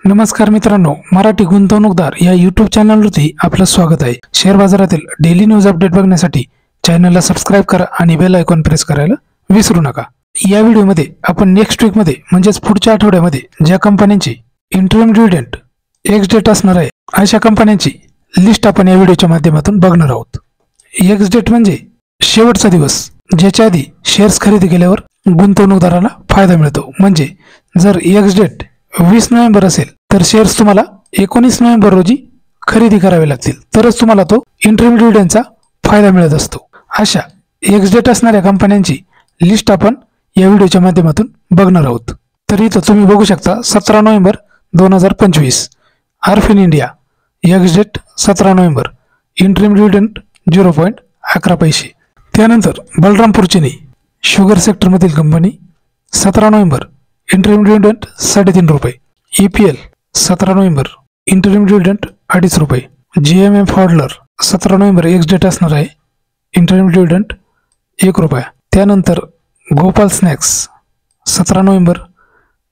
नमस्कार मित्रांनो, मराठी गुंतवणूकदार या यूट्यूब चॅनलवरती आपलं स्वागत आहे। शेअर बाजारातील डेली न्यूज अपडेट बघण्यासाठी चॅनलला सबस्क्राइब करा आणि बेल आयकॉन प्रेस करायला विसरू नका। या व्हिडिओमध्ये आपण नेक्स्ट वीक मध्ये म्हणजेच पुढच्या आठवड्यामध्ये ज्या कंपन्यांची इंटरिम डिव्हिडंड एक्स डेट असणार आहे अशा कंपन्यांची लिस्ट आपण या व्हिडिओच्या माध्यमातून बघणार आहोत। एक्स डेट म्हणजे शेवटचा दिवस ज्याच्या आधी शेअर्स खरेदी केल्यावर गुंतवणूकदाराला फायदा मिळतो। म्हणजे जर एक्स डेट 20 नोव्हेंबर असेल तर शेअर्स तुम्हाला 19 नोव्हेंबर रोजी खरेदी करावे लागतील, तरच तुम्हाला तो इंटरिम डिव्हिडंडचा फायदा मिळत असतो। अशा एक्स डेट असणाऱ्या कंपन्यांची लिस्ट आपण या व्हिडिओच्या माध्यमातून बघणार आहोत। तर इथं तुम्ही बघू शकता 17 November 2025 Arfin India ex date 17 November interim dividend 0.11 पैसे। त्यानंतर बलरामपूर चिनी शुगर सेक्टरमधील कंपनी 17 नोव्हेंबर इंटरिम डिव्हिडंड 3.5 रुपये। EPL 17 नोव्हेंबर इंटरिम डिव्हिडंड 2.5 रुपये। GMM फॉडलर 17 नोव्हेंबर एक्स डेट असणार आहे, इंटरिम डिव्हिडंड 1 रुपया। त्यानंतर गोपाल स्नॅक्स 17 नोव्हेंबर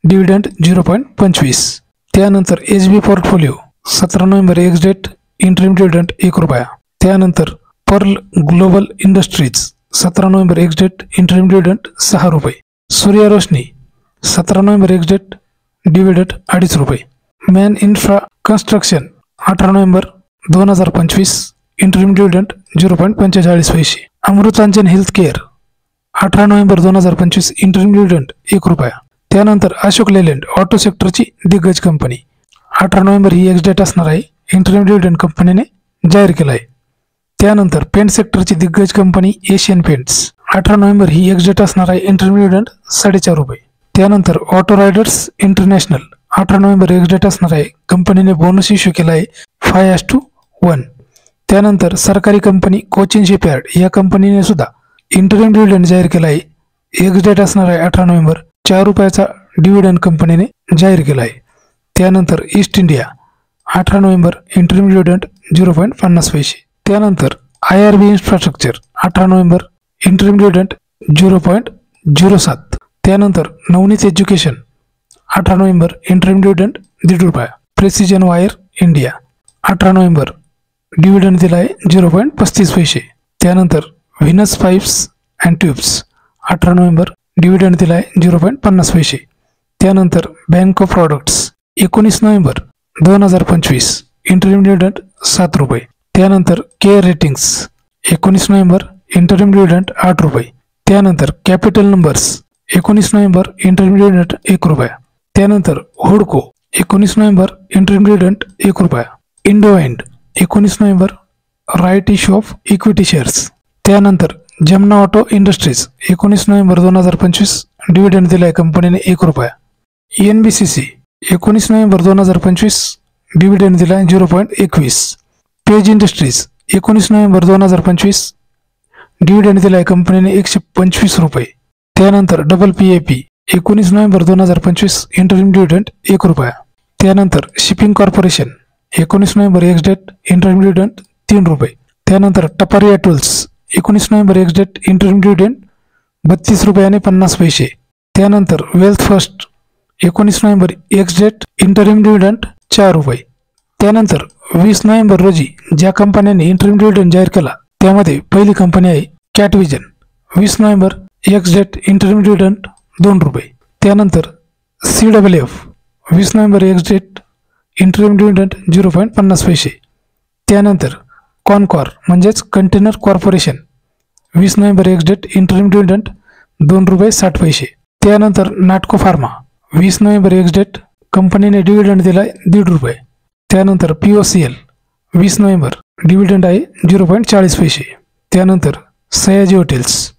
डिव्हिडंड 0.25। त्यानंतर HB portfolio 17 November ex date interim dividend 1 रुपया। त्यानंतर Pearl Global Industries 17 November ex date interim dividend 6 रुपये। Surya Roshni 17 November ex date dividend 2.5 रुपये। Man Infra Construction 18 November 2025 interim dividend 0.45 पैसे। Amrutanjan health care 18 November 2025 interim dividend 1 रुपया। त्यानंतर Ashok Leyland auto सेक्टरची दिग्गज company 18 November ही एक्स डेट असणार आहे, इंटरिम डिव्हिडंड कंपनीने जाहीर केला आहे। त्यानंतर पेंट सेक्टरची दिग्गज कंपनी एशियन पेंट्स 18 नोव्हेंबर ही एक्स डेट असणार आहे, इंटरिम डिव्हिडंड 4.5 रुपये। त्यानंतर auto riders international 18 November ex date असणार आहे, कंपनीने बोनस इश्यू केला आहे 5:1। त्यानंतर सरकारी कंपनी कोचिन शिपयार्ड या कंपनीने सुद्धा इंटरिम डिव्हिडंड जाहीर केला आहे, एक्स डेट असणार आहे 18 नोव्हेंबर 4 रुपयाचा डिव्हिडंड कंपनीने जाहीर केला आहे। त्यानंतर east India 18 November interim dividend 0.50 पैसे। त्यानंतर IRB infrastructure 18 November interim dividend 0.07। त्यानंतर Navneet education 18 November interim dividend 1.5 रुपया। Precision wire India 18 November dividend दिला आहे 0.35 पैसे। त्यानंतर Venus pipes and tubes 18 November dividend दिला आहे 0.50 पैसे। त्यानंतर bank of products 19 November 2025 interim dividend 7 रुपये। त्यानंतर care ratings 19 November interim dividend 8 रुपये। त्यानंतर capital numbers 19 November interim dividend 1 रुपया। त्यानंतर हुडको 19 नोव्हेंबर इंटरिम डिव्हिडंड 1 रुपया। इंडोएंड 19 November right issue of equity shares. त्यानंतर Jamna auto industries 19 November 2025 dividend दिलाय कंपनीने 1 रुपया। NBCC 19 नोव्हेंबर 2025 डिव्हिडंड दिलाय 0.21। पेज इंडस्ट्रीज 19 नोव्हेंबर 2025 डिव्हिडंड दिलाय कंपनीने 125 रुपये। त्यानंतर WPAP 19 नोव्हेंबर 2025 इंटरिम डिव्हिडंड 1 रुपया। त्यानंतर shipping corporation 19 November ex date interim dividend 3 रुपये। त्यानंतर Taparia tools 19 November ex date interim dividend 32 रुपये आणि 50 पैसे। त्यानंतर wealth first 19 November ex date interim dividend 4 रुपये। त्यानंतर 20 नोव्हेंबर रोजी ज्या कंपन्यांनी इंटरिम डिव्हिडंड जाहीर केला त्यामध्ये पहिली कंपनी आहे कॅटविजन 20 November ex date interim dividend 2 रुपये। त्यानंतर CWF 20 November ex date interim dividend 0.50 पैसे। त्यानंतर कॉनकॉर म्हणजेच container corporation 20 November ex date interim dividend 2 रुपये 60 पैसे। त्यानंतर Natco pharma 20 November ex date कंपनीने डिव्हिडंड दिलाय 1.5 रुपये। त्यानंतर POCL 20 नोव्हेंबर डिव्हिडंड आहे 0.40 पैसे। त्यानंतर सयाजी हॉटेल्स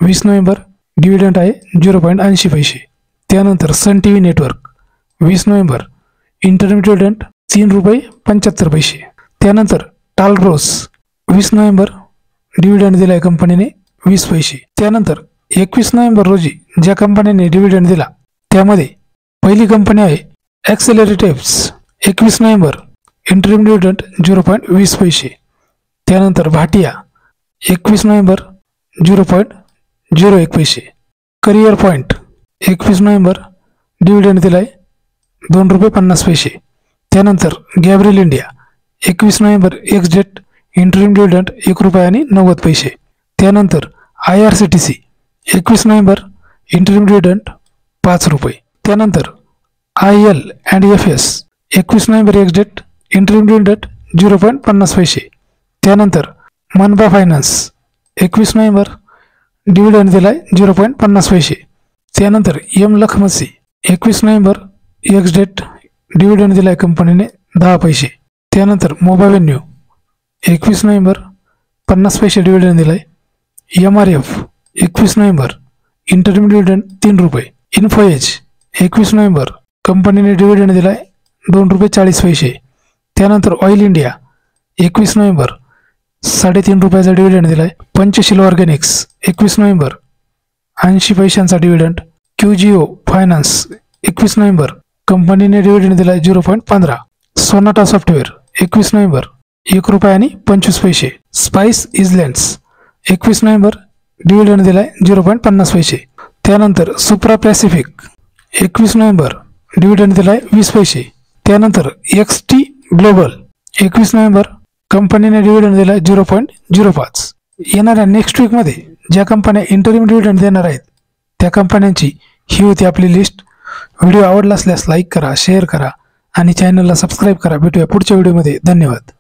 20 नोव्हेंबर डिव्हिडंड आहे 0.80 पैसे। त्यानंतर सन TV network 20 November interim dividend 3 रुपये 75 पैसे। त्यानंतर टालरोस 20 नोव्हेंबर डिव्हिडंड दिलाय कंपनीने 20 पैसे। त्यानंतर 21 नोव्हेंबर रोजी ज्या कंपनीने डिव्हिडंड दिला त्यामध्ये पहिली कंपनी आहे ॲक्सेलरेटिव्स 21 नोव्हेंबर इंटरिम डिव्हिडंड 0.20 पैसे। त्यानंतर भाटिया 21 नोव्हेंबर 0.01 पैसे। करिअर पॉईंट 21 नोव्हेंबर डिव्हिडंड दिलाय ₹2.50. त्यानंतर Gabriel India 21 November ex date interim dividend ₹1.90. त्यानंतर IRCTC 21 नोव्हेंबर इंटरिम डिव्हिडंड ₹5. त्यानंतर IL&FS 21 November ex date interim dividend ₹0.50. त्यानंतर मनबा फायनान्स 21 नोव्हेंबर डिव्हिडंड दिलाय ₹0.50. त्यानंतर लखमसी 21 नोव्हेंबर एक्स डेट डिव्हिडंड दिलाय कंपनीने ₹10. त्यानंतर मोबावेन्यू 21 नोव्हेंबर 50 पैसे डिव्हिडंड दिलाय. MRF 21 November interim dividend ₹3. Info Edge 21 November कंपनीने डिव्हिडंड दिलाय ₹2.40. त्यानंतर ऑइल इंडिया 21 नोव्हेंबर ₹3.5 डिव्हिडंड दिलाय. पंचशील ऑर्गॅनिक्स 21 नोव्हेंबर 80 पैशांचा डिव्हिडंड. QGO फायनान्स 21 नोव्हेंबर कंपनीने डिव्हिडंड दिलाय ₹0.15. Sonata Software 21 November ₹1.25. Spice Islands 21 November dividend दिलाय ₹0.50. त्यानंतर सुप्रा पॅसिफिक 21 नोव्हेंबर डिव्हिडंड दिलाय ₹20. त्यानंतर XT ग्लोबल 21 नोव्हेंबर कंपनीने डिव्हिडंड दिलाय ₹0.05. येणाऱ्या नेक्स्ट वीकमध्ये ज्या कंपन्या इंटरिम डिव्हिडंड देणार आहेत त्या कंपन्यांची ही होती आपली लिस्ट. व्हिडिओ आवडला असल्यास लाईक करा, शेअर करा आणि चॅनलला सबस्क्राईब करा. भेटूया पुढच्या व्हिडिओमध्ये. धन्यवाद.